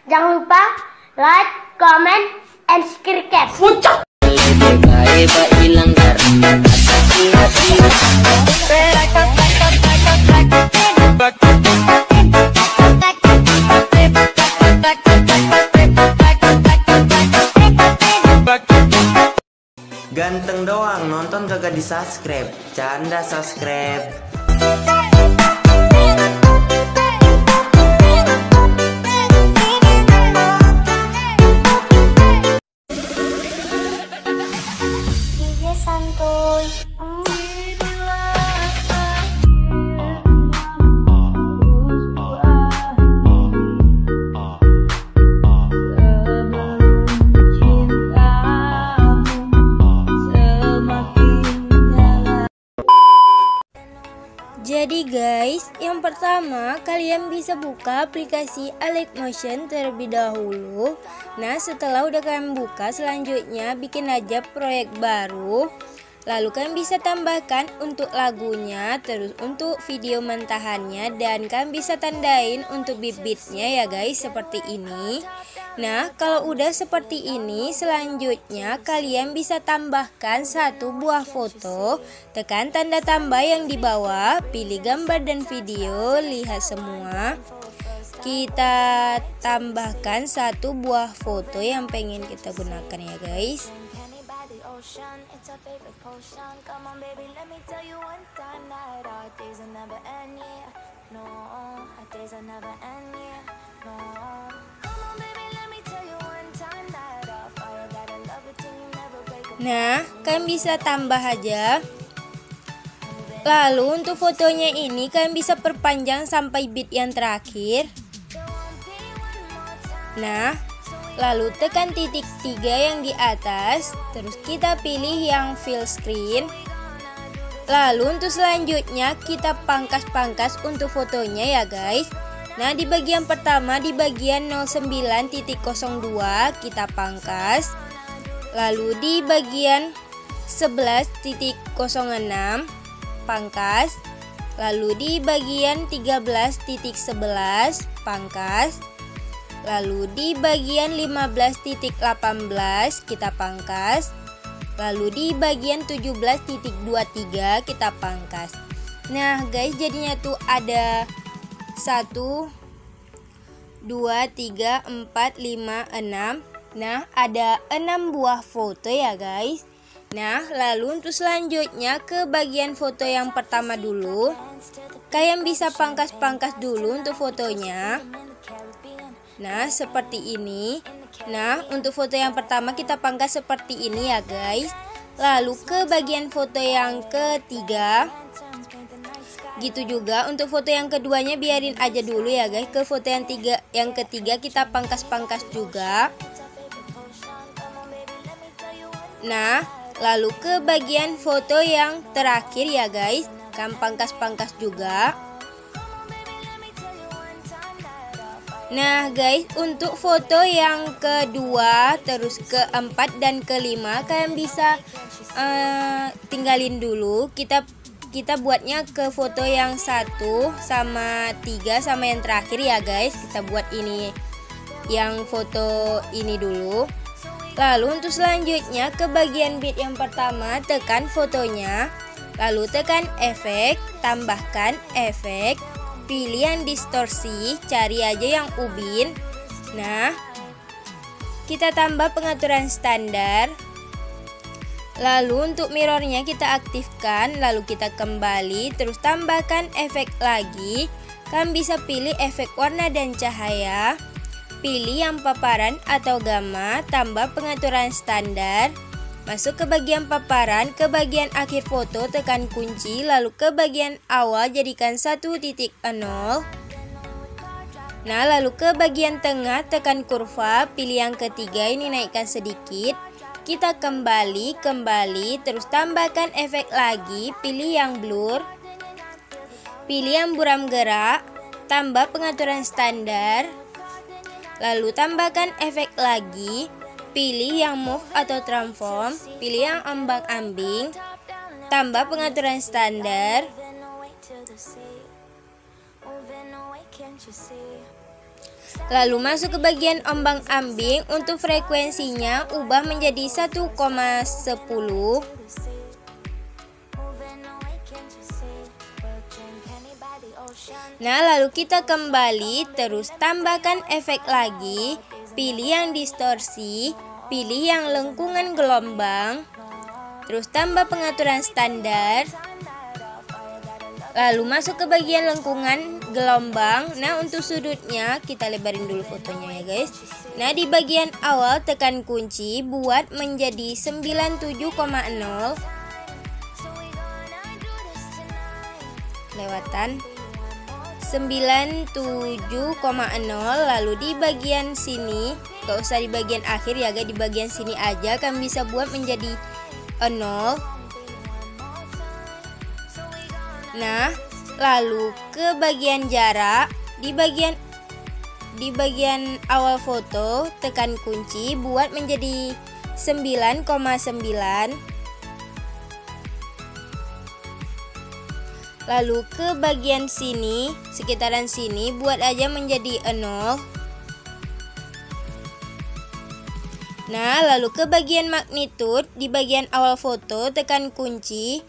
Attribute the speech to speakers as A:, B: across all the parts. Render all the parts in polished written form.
A: Jangan lupa like, comment, and subscribe.
B: Ganteng doang, nonton kagak di subscribe. Canda subscribe.
A: DJ Santuy.
C: Jadi guys, yang pertama kalian bisa buka aplikasi Align-Motion terlebih dahulu. Nah, setelah udah kalian buka, selanjutnya bikin aja proyek baru. Lalu kalian bisa tambahkan untuk lagunya, terus untuk video mentahannya, dan kalian bisa tandain untuk bibitnya ya guys, seperti ini. Nah, kalau udah seperti ini, selanjutnya kalian bisa tambahkan satu buah foto. Tekan tanda tambah yang di bawah, pilih gambar dan video, lihat semua. Kita tambahkan satu buah foto yang pengen kita gunakan ya guys. Nah, kalian bisa tambah aja. Lalu untuk fotonya ini kalian bisa perpanjang sampai bit yang terakhir. Nah, lalu tekan titik 3 yang di atas, terus kita pilih yang fill screen. Lalu untuk selanjutnya kita pangkas-pangkas untuk fotonya ya guys. Nah, di bagian pertama di bagian 09.02 kita pangkas. Lalu di bagian 11.06 pangkas. Lalu di bagian 13.11 pangkas. Lalu di bagian 15.18 kita pangkas. Lalu di bagian 17.23 kita pangkas. Nah guys, jadinya tuh ada 1, 2, 3, 4, 5, 6. Nah, ada 6 buah foto ya guys. Nah, lalu untuk selanjutnya ke bagian foto yang pertama dulu. Kalian bisa pangkas-pangkas dulu untuk fotonya. Nah, seperti ini. Nah, untuk foto yang pertama kita pangkas seperti ini ya guys. Lalu ke bagian foto yang ketiga. Gitu juga untuk foto yang keduanya biarin aja dulu ya guys. Ke foto yang ketiga kita pangkas-pangkas juga. Nah, lalu ke bagian foto yang terakhir ya guys, kan pangkas-pangkas juga. Nah guys, untuk foto yang kedua, terus keempat dan kelima kalian bisa tinggalin dulu. Kita buatnya ke foto yang 1 sama 3 sama yang terakhir ya guys. Kita buat ini yang foto ini dulu. Lalu untuk selanjutnya ke bagian bit yang pertama tekan fotonya. Lalu tekan efek, tambahkan efek. Pilih yang distorsi, cari aja yang ubin. Nah, kita tambah pengaturan standar. Lalu untuk mirrornya kita aktifkan. Lalu kita kembali, terus tambahkan efek lagi. Kalian bisa pilih efek warna dan cahaya. Pilih yang paparan atau gamma, tambah pengaturan standar. Masuk ke bagian paparan, ke bagian akhir foto tekan kunci, lalu ke bagian awal jadikan 1.0. Nah, lalu ke bagian tengah tekan kurva, pilih yang ketiga ini naikkan sedikit. Kita kembali, terus tambahkan efek lagi, pilih yang blur. Pilih yang buram gerak, tambah pengaturan standar. Lalu tambahkan efek lagi, pilih yang move atau transform, pilih yang ambang-ambing, tambah pengaturan standar. Lalu masuk ke bagian ombang-ambing, untuk frekuensinya ubah menjadi 1,10. Nah, lalu kita kembali, terus tambahkan efek lagi, pilih yang distorsi, pilih yang lengkungan gelombang, terus tambah pengaturan standar. Lalu masuk ke bagian lengkungan gelombang. Nah, untuk sudutnya kita lebarin dulu fotonya ya guys. Nah, di bagian awal tekan kunci, buat menjadi 97,0. Lewatan 97,0. Lalu di bagian sini, gak usah di bagian akhir ya guys, di bagian sini aja kan bisa buat menjadi 0. Nah, lalu ke bagian jarak, di bagian awal foto tekan kunci, buat menjadi 9,9. Lalu ke bagian sini, sekitaran sini buat aja menjadi 0. Nah, lalu ke bagian magnitude, di bagian awal foto tekan kunci,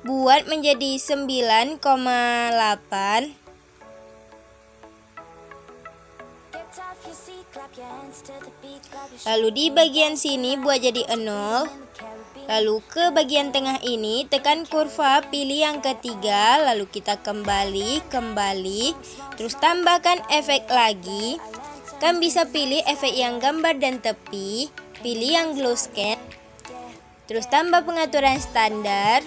C: buat menjadi 9,8. Lalu di bagian sini buat jadi 0. Lalu ke bagian tengah ini tekan kurva, pilih yang ketiga, lalu kita kembali, terus tambahkan efek lagi. Kan bisa pilih efek yang gambar dan tepi, pilih yang glow scan, terus tambah pengaturan standar.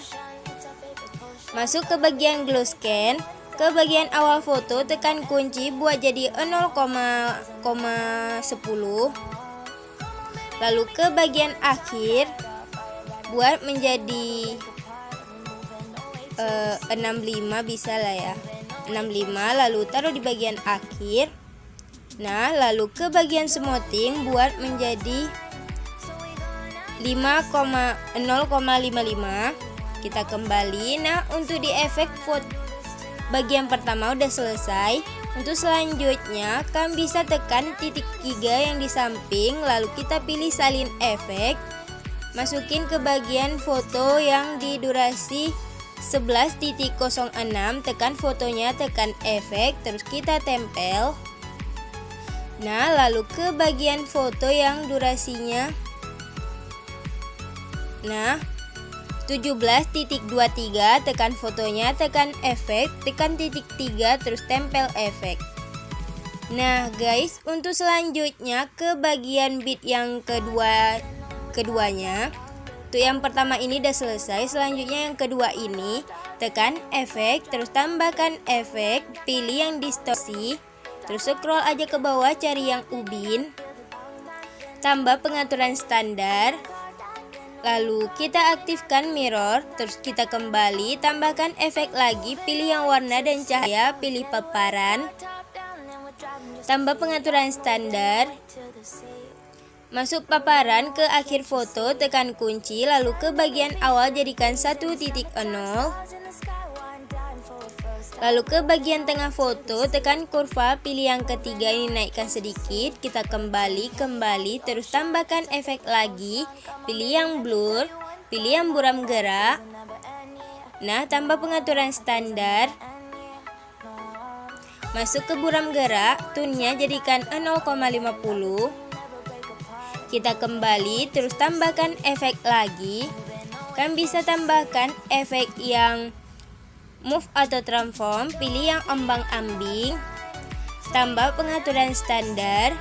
C: Masuk ke bagian glow scan, ke bagian awal foto tekan kunci, buat jadi 0,10. Lalu ke bagian akhir buat menjadi 65 bisa lah ya, 65. Lalu taruh di bagian akhir. Nah, lalu ke bagian smoothing buat menjadi 0,55. Kita kembali. Nah, untuk di efek foto bagian pertama udah selesai. Untuk selanjutnya kan bisa tekan titik 3 yang di samping, lalu kita pilih salin efek. Masukin ke bagian foto yang di durasi 11.06, tekan fotonya, tekan efek, terus kita tempel. Nah, lalu ke bagian foto yang durasinya 17.23, tekan fotonya, tekan efek, tekan titik 3, terus tempel efek. Nah guys, untuk selanjutnya ke bagian bit yang keduanya. Tuh yang pertama ini udah selesai, selanjutnya yang kedua ini tekan efek, terus tambahkan efek, pilih yang distorsi, terus scroll aja ke bawah, cari yang ubin, tambah pengaturan standar. Lalu kita aktifkan mirror, terus kita kembali, tambahkan efek lagi, pilih yang warna dan cahaya, pilih paparan, tambah pengaturan standar. Masuk paparan ke akhir foto, tekan kunci, lalu ke bagian awal jadikan 1.0. Lalu ke bagian tengah foto, tekan kurva, pilih yang ketiga, ini naikkan sedikit, kita kembali, terus tambahkan efek lagi, pilih yang blur, pilih yang buram gerak. Nah, tambah pengaturan standar. Masuk ke buram gerak, tone-nya jadikan 0,50. Kita kembali, terus tambahkan efek lagi. Kan bisa tambahkan efek yang move atau transform, pilih yang ombang-ambing, tambah pengaturan standar.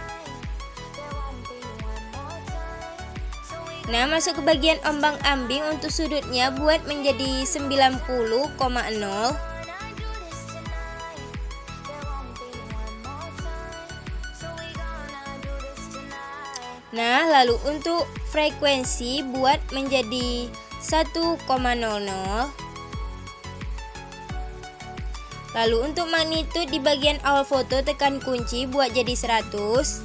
C: Nah, masuk ke bagian ombang-ambing, untuk sudutnya buat menjadi 90,0. Nah, lalu untuk frekuensi buat menjadi 1,00. Lalu untuk magnitude di bagian awal foto tekan kunci, buat jadi 100.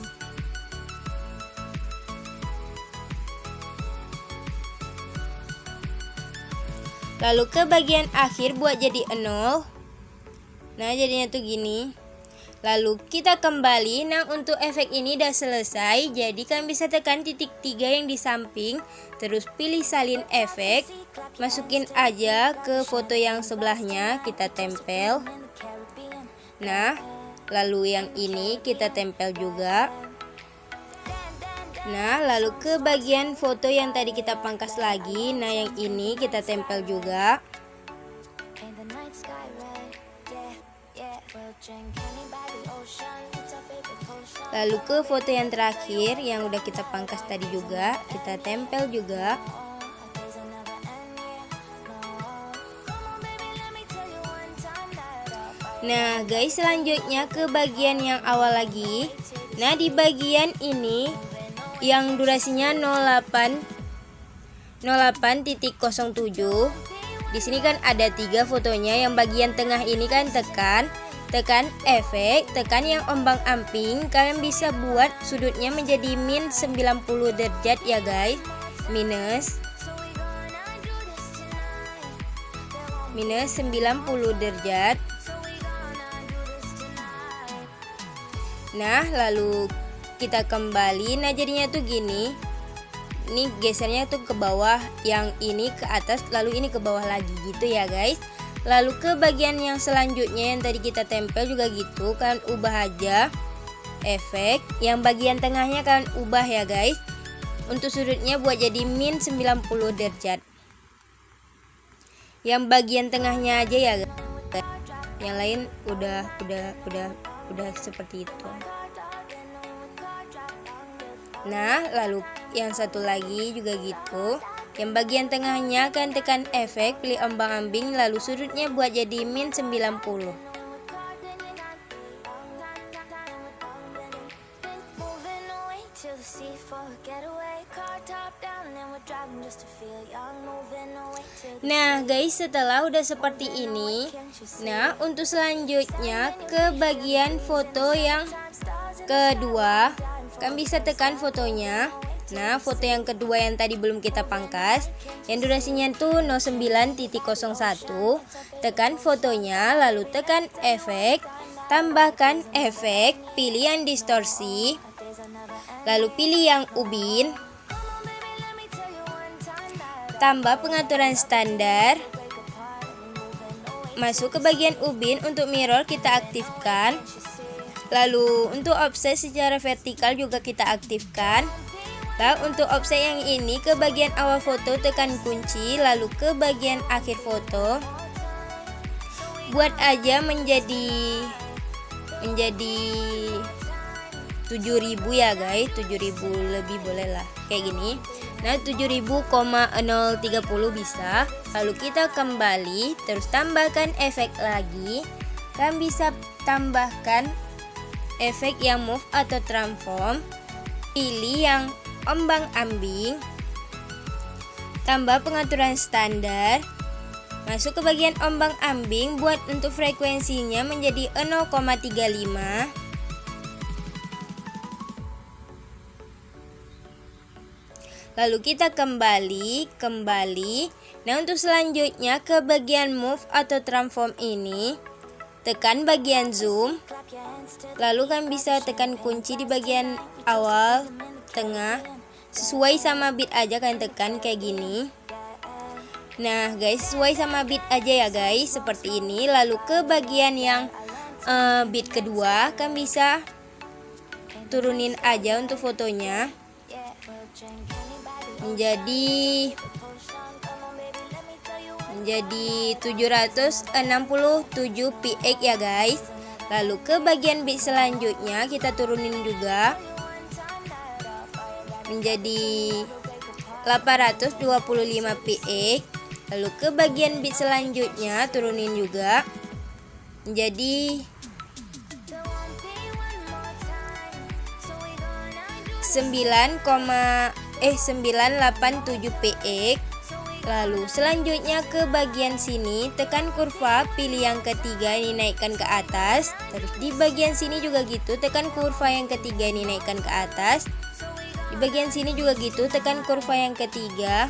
C: Lalu ke bagian akhir buat jadi 0. Nah, jadinya tuh gini. Lalu kita kembali. Nah, untuk efek ini udah selesai. Jadi kalian bisa tekan titik 3 yang di samping, terus pilih salin efek. Masukin aja ke foto yang sebelahnya, kita tempel. Nah, lalu yang ini kita tempel juga. Nah, lalu ke bagian foto yang tadi kita pangkas lagi. Nah, yang ini kita tempel juga. Lalu ke foto yang terakhir yang udah kita pangkas tadi juga, kita tempel juga. Nah guys, selanjutnya ke bagian yang awal lagi. Nah, di bagian ini yang durasinya 08.07. Di sini kan ada 3 fotonya. Yang bagian tengah ini kan tekan efek, tekan yang ombang-ambing. Kalian bisa buat sudutnya menjadi min 90 derajat ya guys. Minus 90 derajat. Nah, lalu kita kembali. Nah, jadinya tuh gini. Ini gesernya tuh ke bawah, yang ini ke atas, lalu ini ke bawah lagi gitu ya guys. Lalu ke bagian yang selanjutnya yang tadi kita tempel juga gitu, kalian ubah aja efek. Yang bagian tengahnya kalian ubah ya guys. Untuk sudutnya buat jadi min 90 derajat. Yang bagian tengahnya aja ya guys. Yang lain udah seperti itu. Nah, lalu yang satu lagi juga gitu. Yang bagian tengahnya kan tekan efek, pilih ombang-ambing, lalu sudutnya buat jadi min 90. Nah guys, setelah udah seperti ini, nah untuk selanjutnya ke bagian foto yang kedua, kan bisa tekan fotonya. Nah, foto yang kedua yang tadi belum kita pangkas, yang durasinya tuh 09.01, tekan fotonya, lalu tekan efek, tambahkan efek, pilih yang distorsi, lalu pilih yang ubin, tambah pengaturan standar, masuk ke bagian ubin. Untuk mirror kita aktifkan, lalu untuk offset secara vertikal juga kita aktifkan. Nah, untuk offset yang ini ke bagian awal foto tekan kunci, lalu ke bagian akhir foto buat aja menjadi 7000 ya guys, 7000 lebih boleh lah kayak gini. Nah, 7000,030 bisa. Lalu kita kembali, terus tambahkan efek lagi. Kan bisa tambahkan efek yang move atau transform, pilih yang ombang-ambing, tambah pengaturan standar, masuk ke bagian ombang-ambing, buat untuk frekuensinya menjadi 0,35. Lalu kita kembali. Nah, untuk selanjutnya ke bagian move atau transform ini, tekan bagian zoom, lalu kan bisa tekan kunci di bagian awal, tengah, sesuai sama bit aja kan tekan kayak gini. Nah guys, sesuai sama bit aja ya guys, seperti ini. Lalu ke bagian yang bit kedua kan bisa turunin aja untuk fotonya menjadi 767 px ya guys. Lalu ke bagian bit selanjutnya kita turunin juga menjadi 825 px. Lalu ke bagian bit selanjutnya turunin juga menjadi 987 px. Lalu selanjutnya ke bagian sini tekan kurva, pilih yang ketiga ini naikkan ke atas. Terus di bagian sini juga gitu, tekan kurva yang ketiga ini naikkan ke atas. Di bagian sini juga gitu, tekan kurva yang ketiga,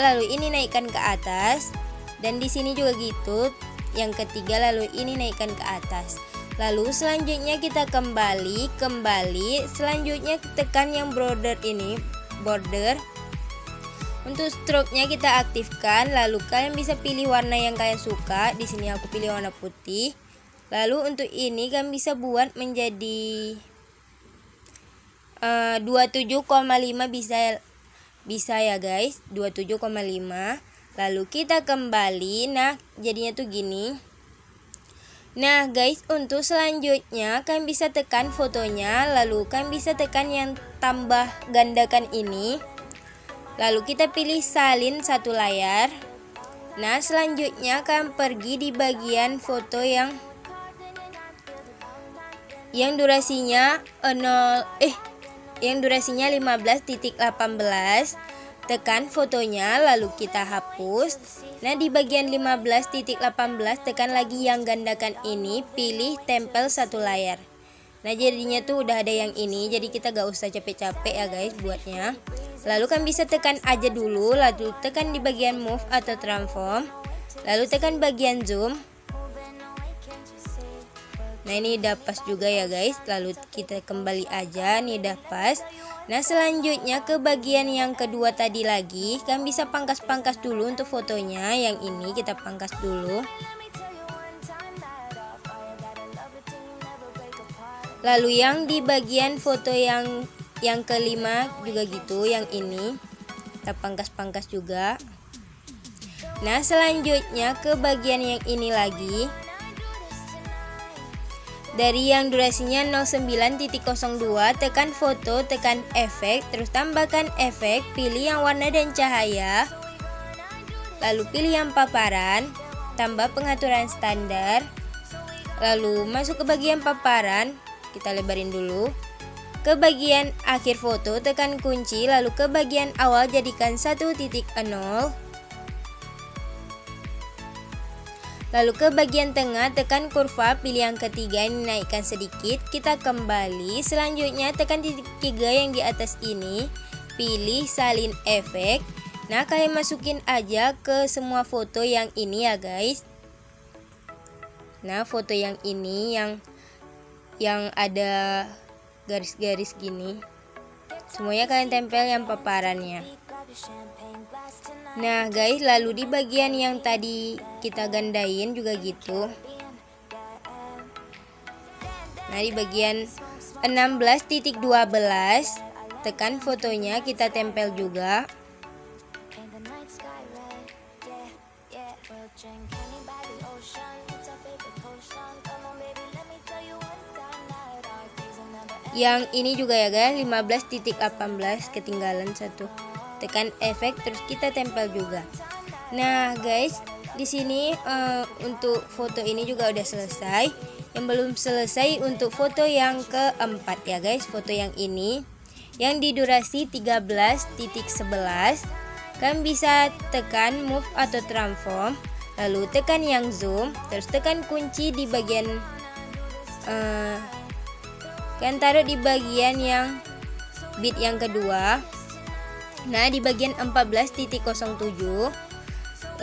C: lalu ini naikkan ke atas. Dan di sini juga gitu, yang ketiga, lalu ini naikkan ke atas. Lalu selanjutnya kita kembali, selanjutnya tekan yang border ini, border. Untuk stroke-nya kita aktifkan, lalu kalian bisa pilih warna yang kalian suka. Di sini aku pilih warna putih. Lalu untuk ini kalian bisa buat menjadi 27,5 bisa ya guys, 27,5. Lalu kita kembali. Nah, jadinya tuh gini. Nah guys, untuk selanjutnya kalian bisa tekan fotonya, lalu kalian bisa tekan yang tambah gandakan ini. Lalu kita pilih salin satu layar. Nah, selanjutnya kalian pergi di bagian foto yang durasinya 15.18. Tekan fotonya, lalu kita hapus. Nah, di bagian 15.18 tekan lagi yang gandakan ini, pilih tempel satu layar. Nah, jadinya tuh udah ada yang ini, jadi kita gak usah capek-capek ya guys buatnya. Lalu kan bisa tekan aja dulu, lalu tekan di bagian move atau transform, lalu tekan bagian zoom. Nah, ini udah pas juga ya guys. Lalu kita kembali aja, nih udah pas. Nah, selanjutnya ke bagian yang kedua tadi lagi, kan bisa pangkas-pangkas dulu untuk fotonya. Yang ini kita pangkas dulu. Lalu yang di bagian foto yang kelima juga gitu, yang ini kita pangkas-pangkas juga. Nah, selanjutnya ke bagian yang ini lagi. Dari yang durasinya 09.02, tekan foto, tekan efek, terus tambahkan efek, pilih yang warna dan cahaya, lalu pilih yang paparan, tambah pengaturan standar, lalu masuk ke bagian paparan, kita lebarin dulu. Ke bagian akhir foto, tekan kunci, lalu ke bagian awal jadikan 1.0. Lalu ke bagian tengah, tekan kurva, pilih yang ketiga, ini naikkan sedikit, kita kembali. Selanjutnya tekan titik 3 yang di atas ini, pilih salin efek. Nah, kalian masukin aja ke semua foto yang ini ya guys. Nah, foto yang ini yang ada garis-garis gini, semuanya kalian tempel yang paparannya. Nah guys, lalu di bagian yang tadi kita gandain juga gitu. Nah, di bagian 16.12 tekan fotonya, kita tempel juga. Yang ini juga ya guys, 15.18 ketinggalan satu. Tekan efek, terus kita tempel juga. Nah guys, di sini untuk foto ini juga udah selesai. Yang belum selesai untuk foto yang keempat ya guys, foto yang ini yang di durasi 13.11. Kalian bisa tekan move atau transform, lalu tekan yang zoom, terus tekan kunci di bagian kalian taruh di bagian yang bit yang kedua. Nah, di bagian 14.07,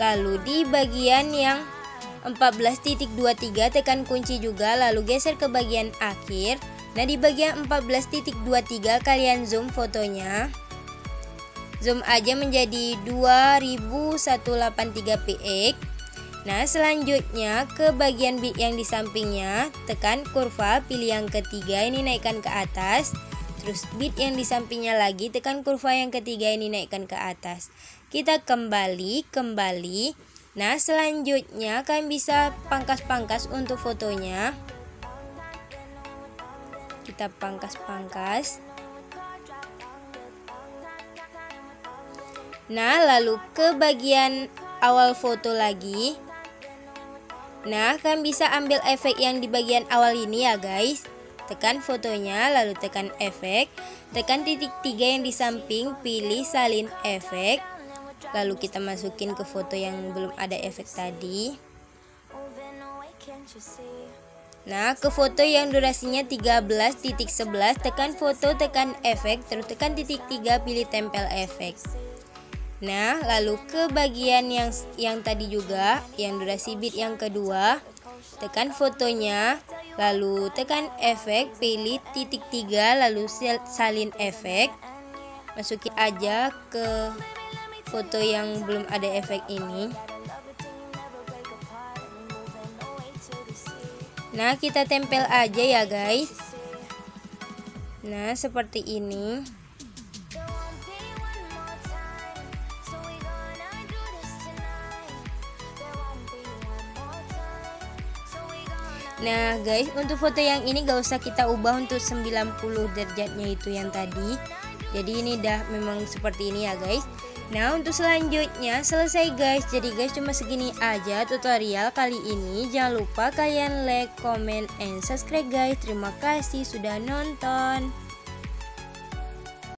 C: lalu di bagian yang 14.23 tekan kunci juga, lalu geser ke bagian akhir. Nah, di bagian 14.23 kalian zoom fotonya, zoom aja menjadi 2183 px. Nah, selanjutnya ke bagian bit yang di sampingnya, tekan kurva, pilih yang ketiga, ini naikkan ke atas. Terus bit yang di sampingnya lagi, tekan kurva yang ketiga, ini naikkan ke atas. Kita kembali. Nah, selanjutnya kalian bisa pangkas-pangkas untuk fotonya. Kita pangkas-pangkas. Nah, lalu ke bagian awal foto lagi. Nah, kalian bisa ambil efek yang di bagian awal ini ya guys. Tekan fotonya, lalu tekan efek, tekan titik 3 yang di samping, pilih salin efek, lalu kita masukin ke foto yang belum ada efek tadi. Nah, ke foto yang durasinya 13.11, tekan foto, tekan efek, terus tekan titik 3, pilih tempel efek. Nah, lalu ke bagian yang tadi juga, yang durasi bit yang kedua, tekan fotonya, lalu tekan efek, pilih titik 3, lalu salin efek. Masukin aja ke foto yang belum ada efek ini. Nah, kita tempel aja ya guys. Nah, seperti ini. Nah guys, untuk foto yang ini gak usah kita ubah untuk 90 derajatnya itu yang tadi. Jadi ini dah memang seperti ini ya guys. Nah, untuk selanjutnya selesai guys. Jadi guys, cuma segini aja tutorial kali ini. Jangan lupa kalian like, comment, and subscribe guys. Terima kasih sudah nonton.